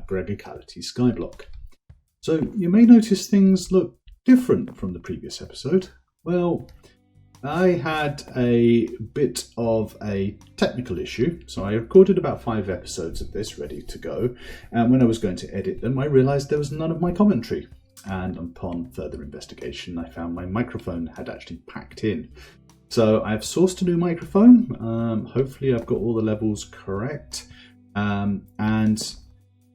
Gregicality Skyblock. So you may notice things look different from the previous episode. Well, I had a bit of a technical issue, so I recorded about 5 episodes of this ready to go, and when I was going to edit them I realised there was none of my commentary, and upon further investigation I found my microphone had actually packed in. So I've sourced a new microphone. Hopefully I've got all the levels correct, and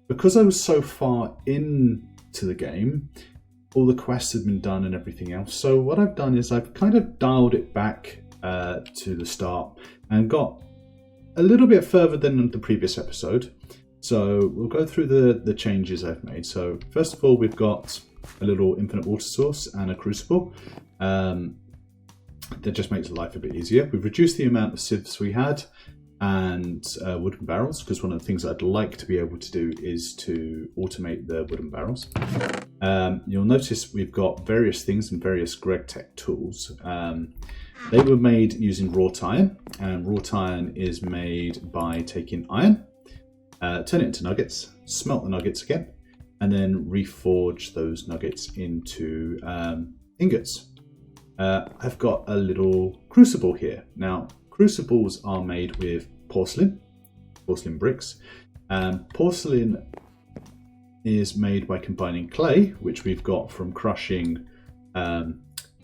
because I was so far into the game, all the quests have been done and everything else. So what I've done is I've kind of dialed it back to the start and got a little bit further than the previous episode. So we'll go through the changes I've made. So first of all, we've got a little infinite water source and a crucible. That just makes life a bit easier. We've reduced the amount of sieves we had and wooden barrels, because one of the things I'd like to be able to do is to automate the wooden barrels. You'll notice we've got various things and various Gregtech tools. They were made using wrought iron, and wrought iron is made by taking iron, turn it into nuggets, smelt the nuggets again, and then reforge those nuggets into ingots. I've got a little crucible here. Now, crucibles are made with porcelain bricks. Porcelain is made by combining clay, which we've got from crushing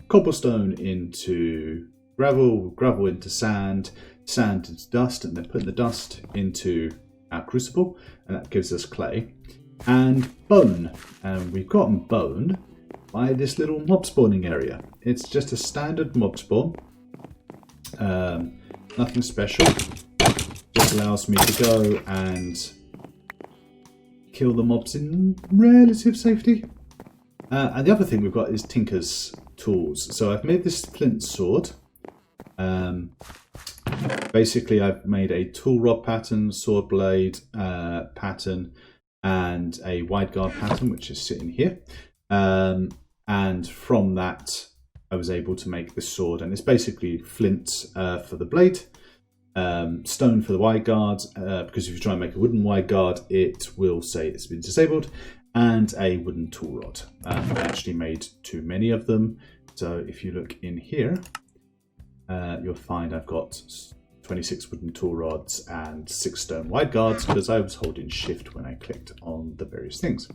cobblestone into gravel into sand into dust, and then putting the dust into our crucible, and that gives us clay. And bone. We've gotten bone by this little mob spawning area. It's just a standard mob spawn. Nothing special. Just allows me to go and kill the mobs in relative safety. And the other thing we've got is Tinker's tools. So I've made this flint sword. Basically I've made a tool rod pattern, sword blade pattern, and a wide guard pattern, which is sitting here. And from that I was able to make this sword, and it's basically flint for the blade, stone for the wide guard, because if you try and make a wooden wide guard it will say it's been disabled, and a wooden tool rod. I actually made too many of them, so if you look in here you'll find I've got 26 wooden tool rods and 6 stone wide guards, because I was holding shift when I clicked on the various things.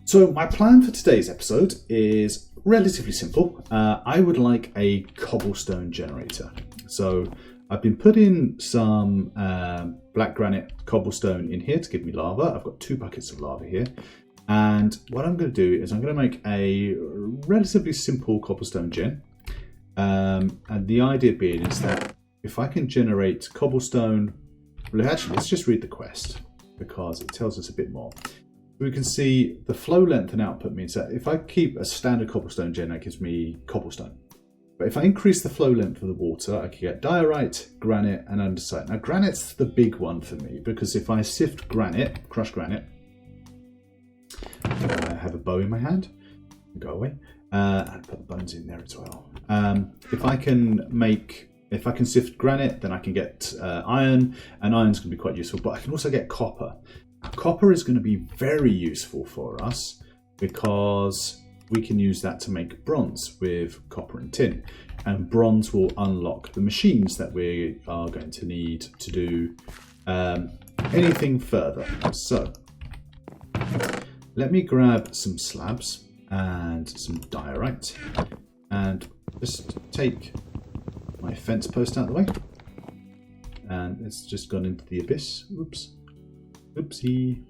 So my plan for today's episode is relatively simple. I would like a cobblestone generator. So I've been putting some black granite cobblestone in here to give me lava. I've got 2 buckets of lava here. And what I'm going to do is I'm going to make a relatively simple cobblestone gen. And the idea being is that if I can generate cobblestone, well, actually, let's just read the quest because it tells us a bit more. We can see the flow length and output means that if I keep a standard cobblestone gen, that gives me cobblestone. But if I increase the flow length of the water, I can get diorite, granite, and andesite. Now, granite's the big one for me, because if I sift granite, crush granite, I have a bow in my hand, go away, and put the bones in there as well. If I can sift granite, then I can get iron, and iron's going to be quite useful, but I can also get copper. Copper is going to be very useful for us because we can use that to make bronze with copper and tin, and bronze will unlock the machines that we are going to need to do anything further. So let me grab some slabs and some diorite and just take my fence post out of the way, and it's just gone into the abyss. Oops. Oopsie.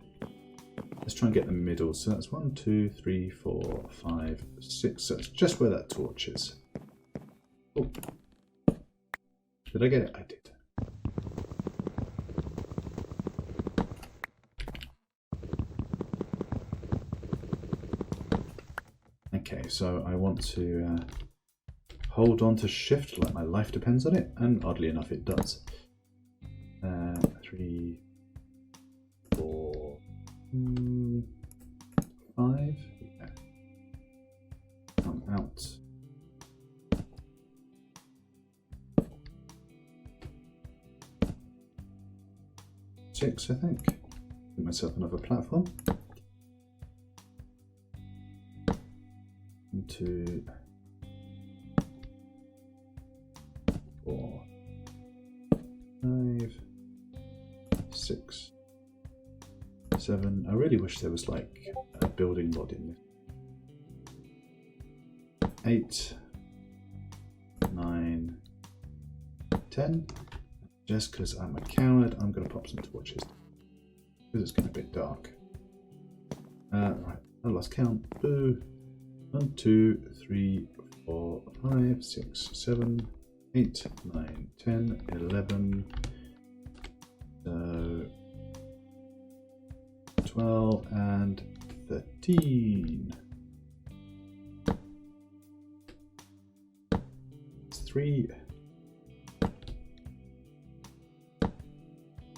Let's try and get the middle. So that's 1, 2, 3, 4, 5, 6. So it's just where that torch is. Oh. Did I get it? I did. Okay, so I want to hold on to shift like my life depends on it, and oddly enough it does. 3, 4, 5. Yeah. Come out. 6, I think. Make myself another platform. 1, 2, 4, 5, 6, 7. I really wish there was like a building mod in this. 8, 9, 10. Just because I'm a coward, I'm going to pop some torches because it's getting a bit dark. Right, I lost count. 1, 2, 3, 4, 5, 6, 7, 8, 9, 10, 11. So 12 and 13. 3,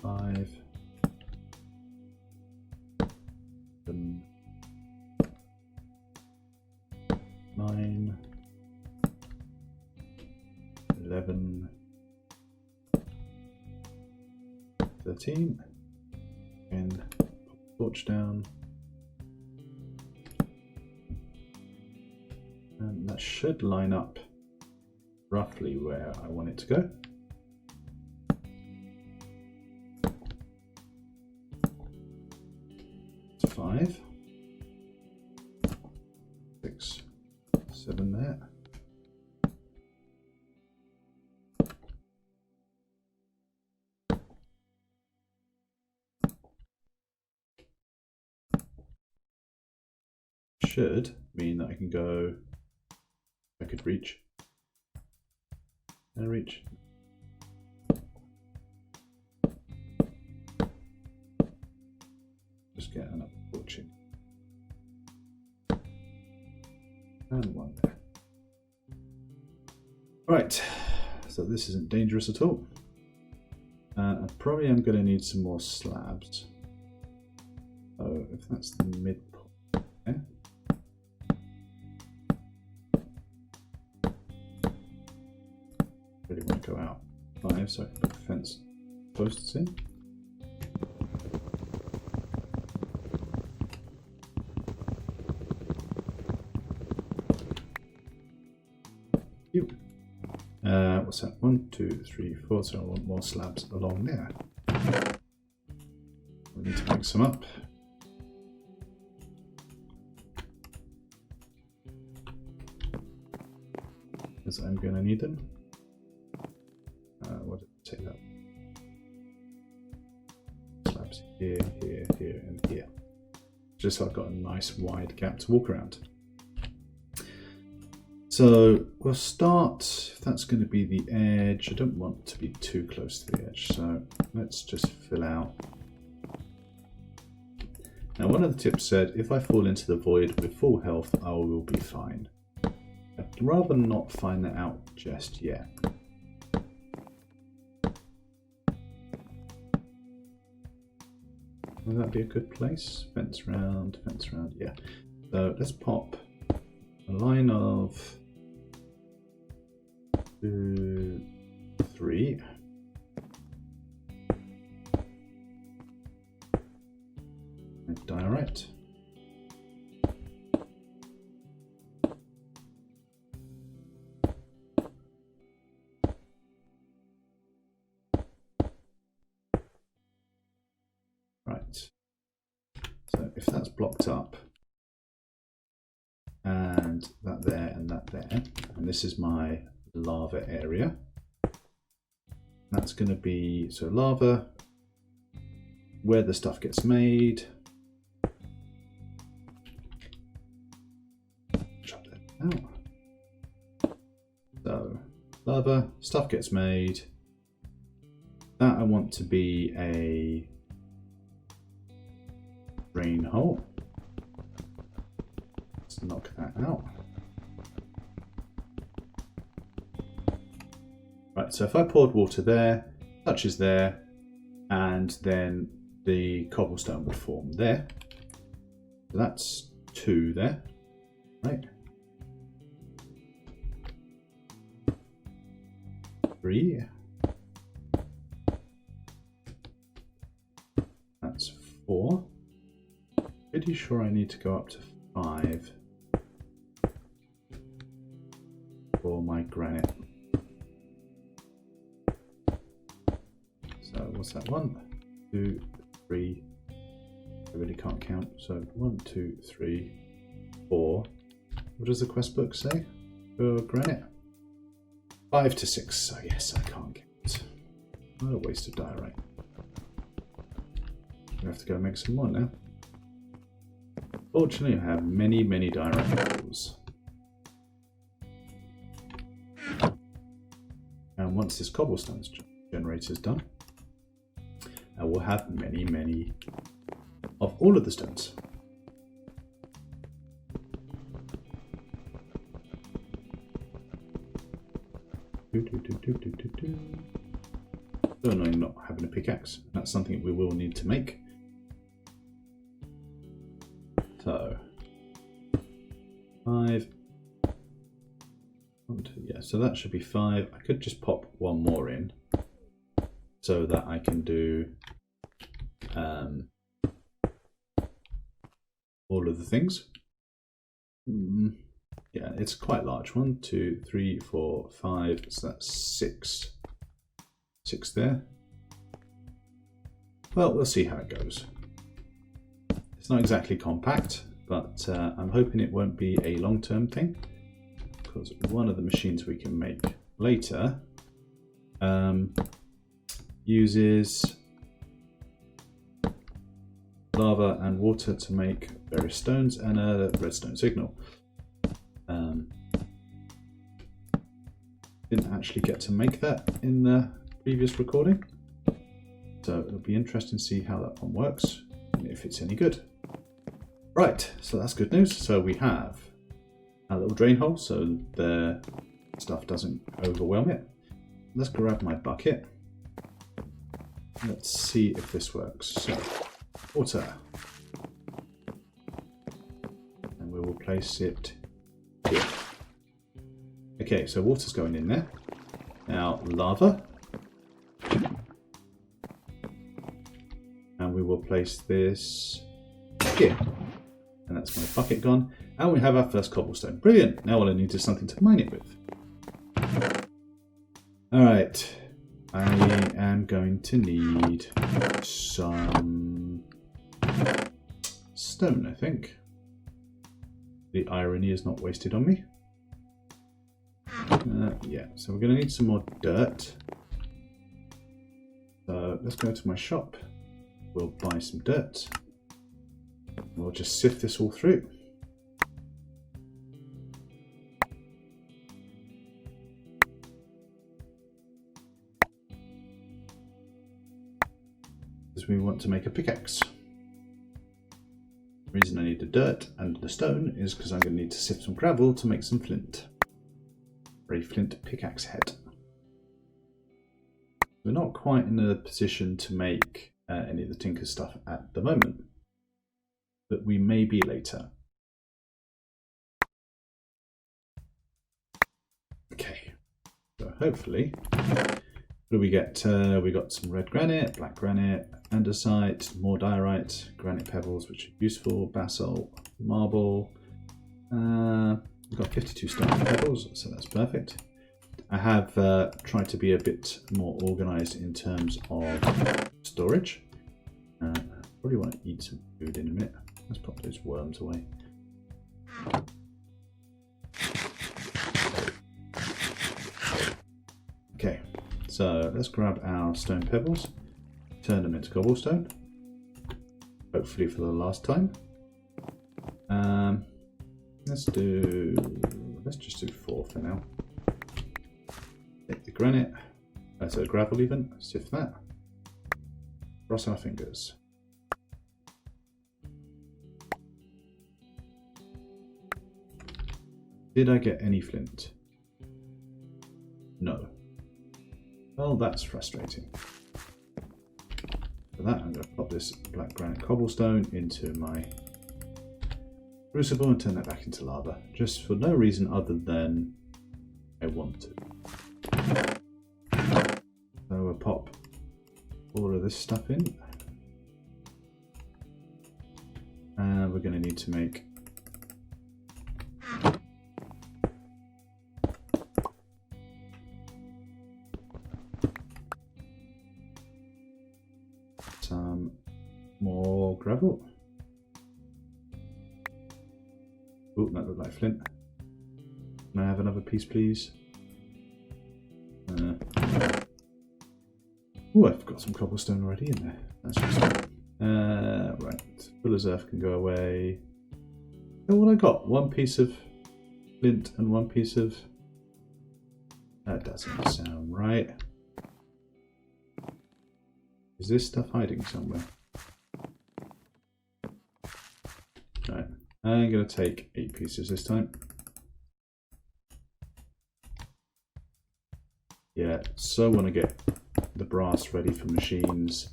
5, 7, 9, 11, 13. And pop the torch down. And that should line up roughly where I want it to go. It's 5, 6, 7 there. Should mean that I can go, I could reach. Can I reach? Just get another torching. And 1 there. Right, so this isn't dangerous at all. Probably I'm going to need some more slabs. So if that's the midpoint there. Really want to go out 5 so I can put the fence posts in. What's that? 1, 2, 3, 4. So I want more slabs along there. We need to make some up. Because I'm going to need them. What did it take that? Slabs here, here, here, and here. Just so I've got a nice wide gap to walk around. So we'll start, if that's going to be the edge, I don't want to be too close to the edge, so let's just fill out. Now one of the tips said, if I fall into the void with full health, I will be fine. I'd rather not find that out just yet. Will that be a good place? Fence round, yeah. So let's pop a line of 2, 3. And diorite. Right. So if that's blocked up, and that there and that there, and this is my lava area. That's going to be, so lava, where the stuff gets made. Chop that out. So lava, stuff gets made. That I want to be a drain hole. Let's knock that out. Right, so if I poured water there, touches there, and then the cobblestone would form there. So that's 2 there, right? 3. That's 4. Pretty sure I need to go up to 5 for my granite. So what's that? 1, 2, 3. I really can't count. So 1, 2, 3, 4. What does the quest book say for granite? 5 to 6. So yes, I can't count. What a waste of diorite. I have to go make some more now. Fortunately, I have many diorite pebbles. And once this cobblestone generator is done, I will have many of all of the stones. So annoying not having a pickaxe. That's something we will need to make. So 5. 1, 2, yeah, so that should be 5. I could just pop one more in so that I can do all of the things. Yeah, it's quite large. 1, 2, 3, 4, 5. So that's 6. 6 there. Well, we'll see how it goes. It's not exactly compact, but I'm hoping it won't be a long-term thing, because one of the machines we can make later uses lava and water to make various stones and a redstone signal. Didn't actually get to make that in the previous recording, so it'll be interesting to see how that one works and if it's any good. Right, so that's good news. So we have a little drain hole so the stuff doesn't overwhelm it. Let's grab my bucket. Let's see if this works. So, water. And we will place it here. Okay, so water's going in there. Now lava. And we will place this here. And that's my bucket gone. And we have our first cobblestone. Brilliant. Now all I need is something to mine it with. Alright. I am going to need some stone, I think. The irony is not wasted on me. Yeah, so we're going to need some more dirt. So let's go to my shop. We'll buy some dirt. We'll just sift this all through. Because we want to make a pickaxe. The reason I need the dirt and the stone is because I'm going to need to sift some gravel to make some flint. For a flint pickaxe head. We're not quite in a position to make any of the tinker stuff at the moment, but we may be later. Okay, so hopefully, what do we get? We got some red granite, black granite, andesite, more diorite, granite pebbles, which are useful, basalt, marble. We've got 52 stone pebbles, so that's perfect. I have tried to be a bit more organized in terms of storage. Probably want to eat some food in a minute. Let's pop those worms away. Okay, so let's grab our stone pebbles, turn them into cobblestone, hopefully for the last time. Let's just do 4 for now. Take the granite, so gravel even, sift that. Cross our fingers. Did I get any flint? No. Well, that's frustrating. For that, I'm going to pop this black granite cobblestone into my crucible and turn that back into lava, just for no reason other than I want to. So we'll pop all of this stuff in. And we're going to need to make some more gravel. Oh, that looked like flint. Can I have another piece, please? Oh, I've got some cobblestone already in there. That's just right. Fuller's earth can go away. Oh, what I got? One piece of flint and one piece of. That doesn't sound right. Is this stuff hiding somewhere? Right. I'm going to take 8 pieces this time. Yeah, so I want to get the brass ready for machines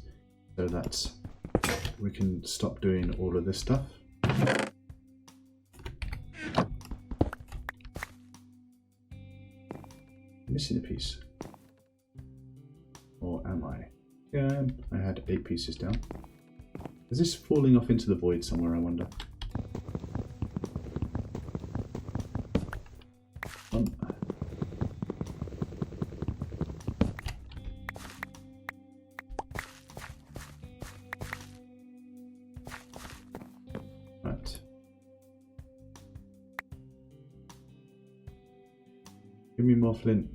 so that we can stop doing all of this stuff. Missing a piece. Or am I? Yeah, I had 8 pieces down. Is this falling off into the void somewhere, I wonder? Right. Give me more flint.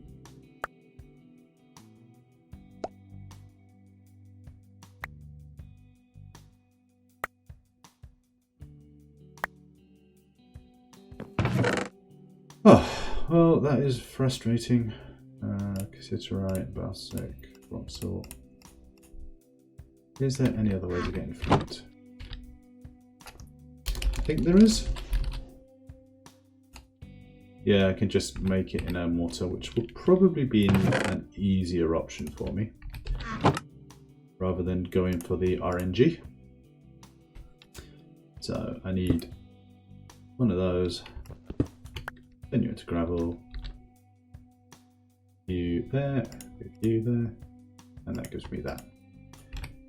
Oh, well, that is frustrating. Cassiterite, Balsic, rock salt. Is there any other way to get in flint? I think there is. Yeah, I can just make it in a mortar, which will probably be an easier option for me, rather than going for the RNG. So I need one of those. Then you're into gravel. You there, you there, and that gives me that.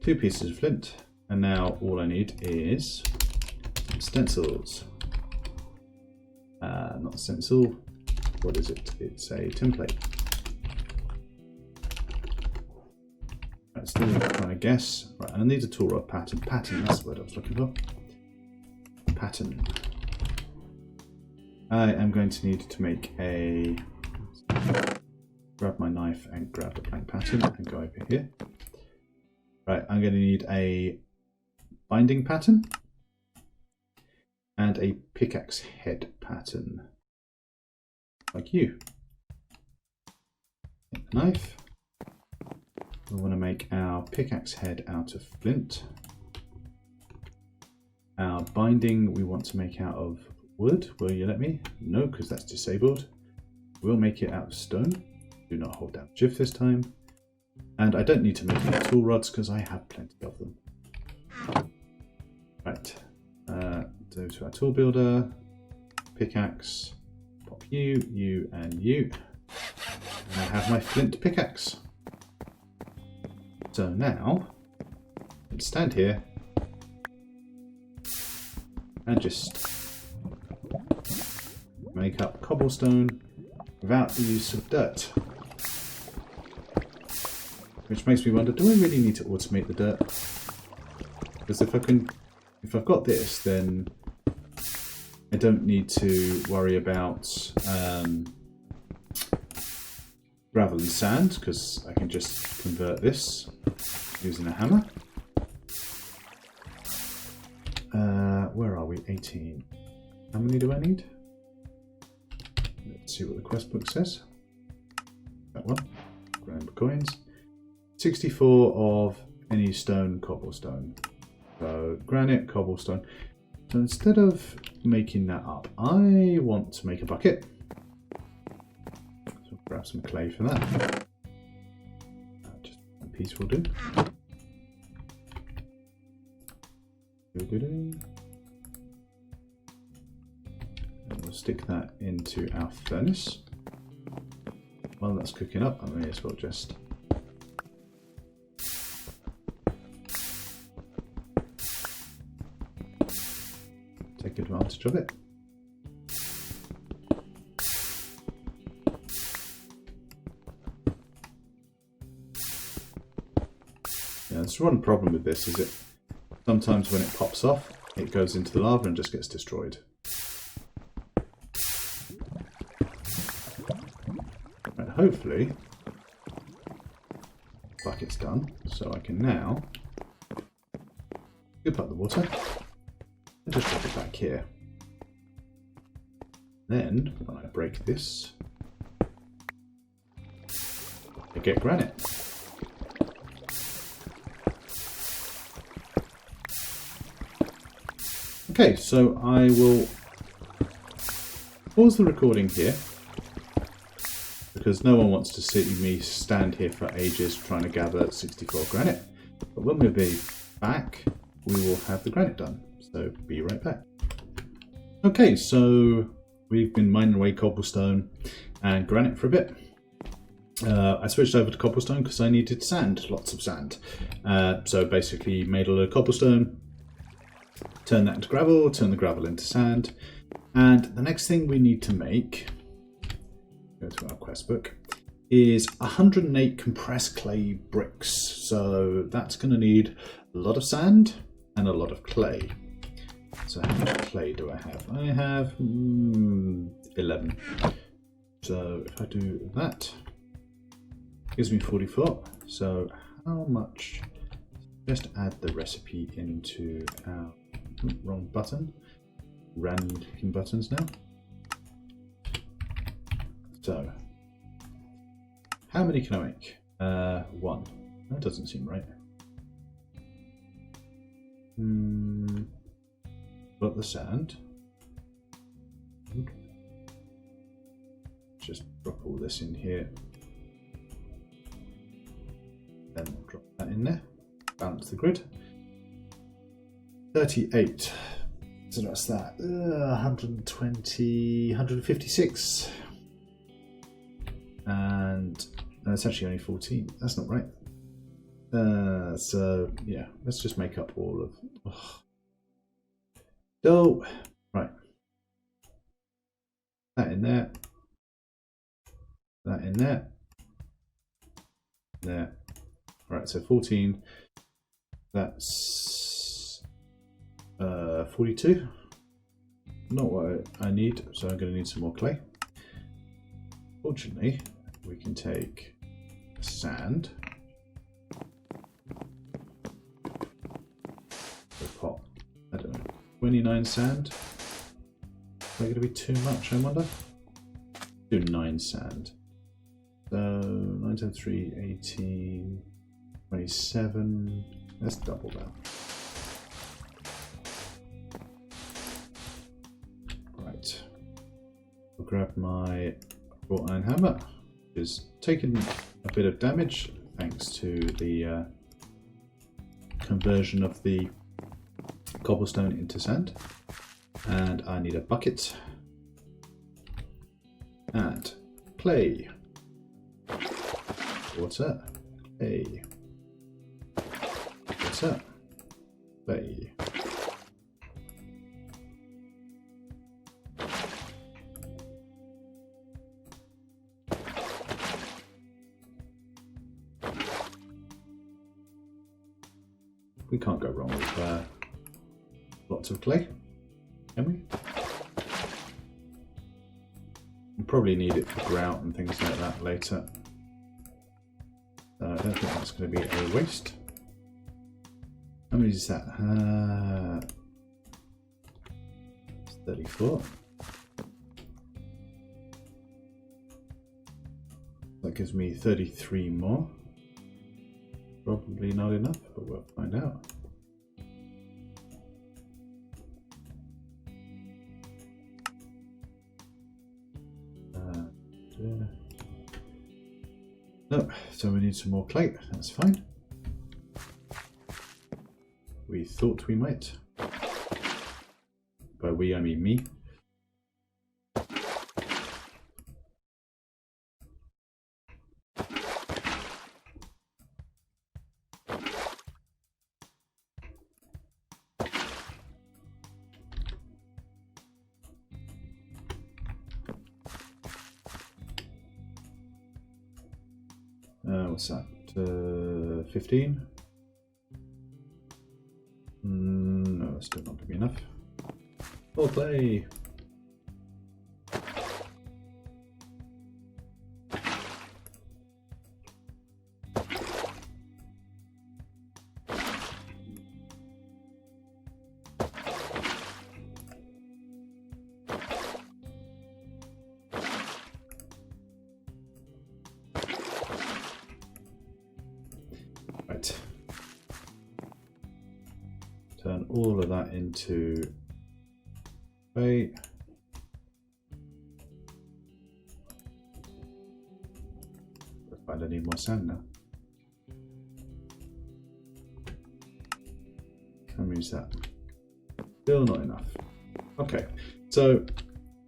2 pieces of flint, and now all I need is some stencils. Not a stencil. What is it? It's a template. Right, still trying to guess. Right, and I need a tool rod pattern. Pattern, that's the word I was looking for. Pattern. I am going to need to make a. Grab my knife and grab the blank pattern and go over here. Right, I'm going to need a binding pattern and a pickaxe head pattern, like you. Take the knife. We want to make our pickaxe head out of flint. Our binding we want to make out of wood. Will you let me? No, because that's disabled. We'll make it out of stone. Do not hold down Shift this time. And I don't need to make any tool rods because I have plenty of them. Right. Go to our tool builder. Pickaxe. Pop you, you, and you. And I have my flint pickaxe. So now, I can stand here and just make up cobblestone without the use of dirt. Which makes me wonder, do I really need to automate the dirt? Because if I've got this, then I don't need to worry about gravel and sand, because I can just convert this using a hammer. Where are we? 18. How many do I need? Let's see what the quest book says. That one. Grand coins. 64 of any stone, cobblestone. So granite, cobblestone. So instead of making that up, I want to make a bucket. So I'll grab some clay for that. Just one piece will do. And we'll stick that into our furnace. While that's cooking up, I may as well just take advantage of it. Yeah, there's one problem with this, is it sometimes when it pops off, it goes into the lava and just gets destroyed. Right, hopefully, bucket's done, so I can now scoop up the water and just drop it back here. Then, when I break this, I get granite. Okay, so I will pause the recording here because no one wants to see me stand here for ages trying to gather 64 granite. But when we'll be back, we will have the granite done. So be right back. Okay, so we've been mining away cobblestone and granite for a bit. I switched over to cobblestone because I needed sand, lots of sand. So basically made a load of cobblestone, turn that into gravel, turn the gravel into sand. And the next thing we need to make, go to our quest book, is 108 compressed clay bricks. So that's going to need a lot of sand and a lot of clay. So how much clay do I have? I have 11. So if I do that, gives me 44. So how much? Just add the recipe into our wrong button. Random clicking buttons now. So how many can I make? 1. That doesn't seem right. Got the sand. Just drop all this in here. Then drop that in there. Balance the grid. 38. So that's that. 120, 156. And no, it's actually only 14. That's not right. So yeah, let's just make up all of. Oh, right. That in there. That in there. There. Right, so 14. That's 42. Not what I need, so I'm going to need some more clay. Fortunately, we can take sand. Pot, I don't know, 29 sand. Is that going to be too much, I wonder? Do 9 sand. So 9 times 3, 18, 27. Let's double that. Right. I'll grab my wrought iron hammer, which is taking a bit of damage thanks to the conversion of the cobblestone into sand. And I need a bucket and clay, water, clay, water, clay. We can't go wrong with lots of clay, can we? We'll probably need it for grout and things like that later. I don't think that's going to be a waste. How many is that? 34. That gives me 33 more. Probably not enough, but we'll find out. No, so we need some more clay. That's fine. We thought we might. By we, I mean me. What's that? 15? No, that's still not going to be enough. More clay. Right. Turn all of that into clay. I don't need more sand now. How many is that? Still not enough. Okay, so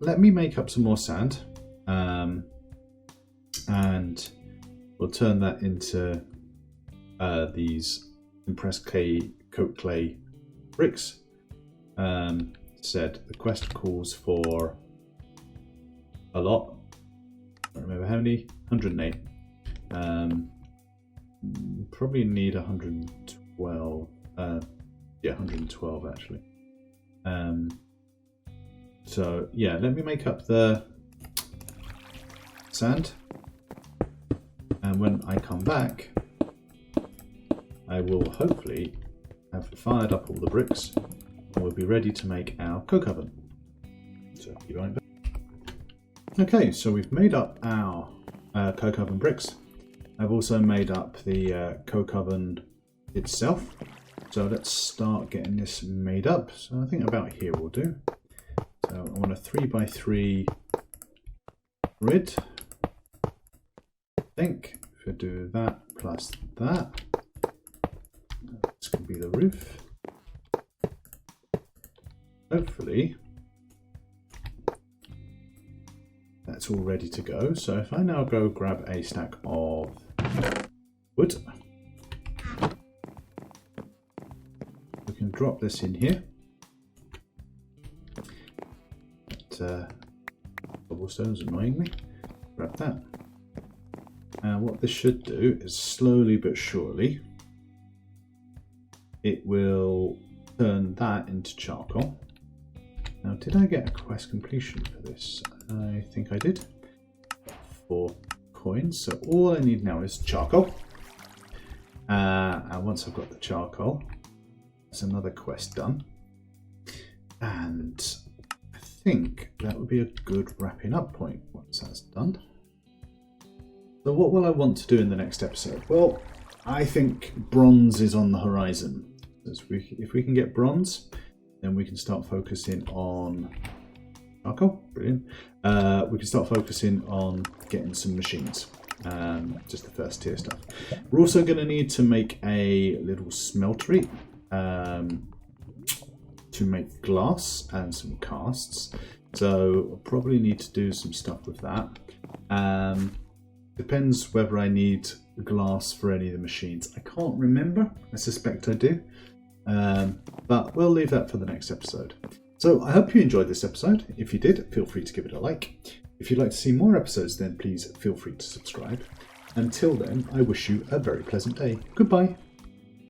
let me make up some more sand, and we'll turn that into these compressed clay, coat clay bricks. Said the quest calls for a lot. I don't remember how many. 108. Probably need 112. Yeah, 112 actually. So yeah, let me make up the sand, and when I come back, I will hopefully have fired up all the bricks, and we'll be ready to make our coke oven. So be right back. Okay, so we've made up our coke oven bricks. I've also made up the coke oven itself. So let's start getting this made up. So I think about here will do. So I want a 3x3 grid. I think if we do that plus that, this can be the roof. Hopefully that's all ready to go. So if I now go grab a stack of wood, we can drop this in here. Cobblestones annoyingly. Grab that. And what this should do is slowly but surely it will turn that into charcoal. Now, did I get a quest completion for this? I think I did. 4 coins. So all I need now is charcoal. And once I've got the charcoal, that's another quest done. And I think that would be a good wrapping up point once that's done. So what will I want to do in the next episode? Well, I think bronze is on the horizon. If we can get bronze, then we can start focusing on charcoal. Brilliant. We can start focusing on getting some machines. Just the first tier stuff. We're also going to need to make a little smeltery to make glass and some casts. So we'll probably need to do some stuff with that. Depends whether I need glass for any of the machines. I can't remember. I suspect I do. But we'll leave that for the next episode. So I hope you enjoyed this episode. If you did, feel free to give it a like. If you'd like to see more episodes, then please feel free to subscribe. Until then, I wish you a very pleasant day. Goodbye.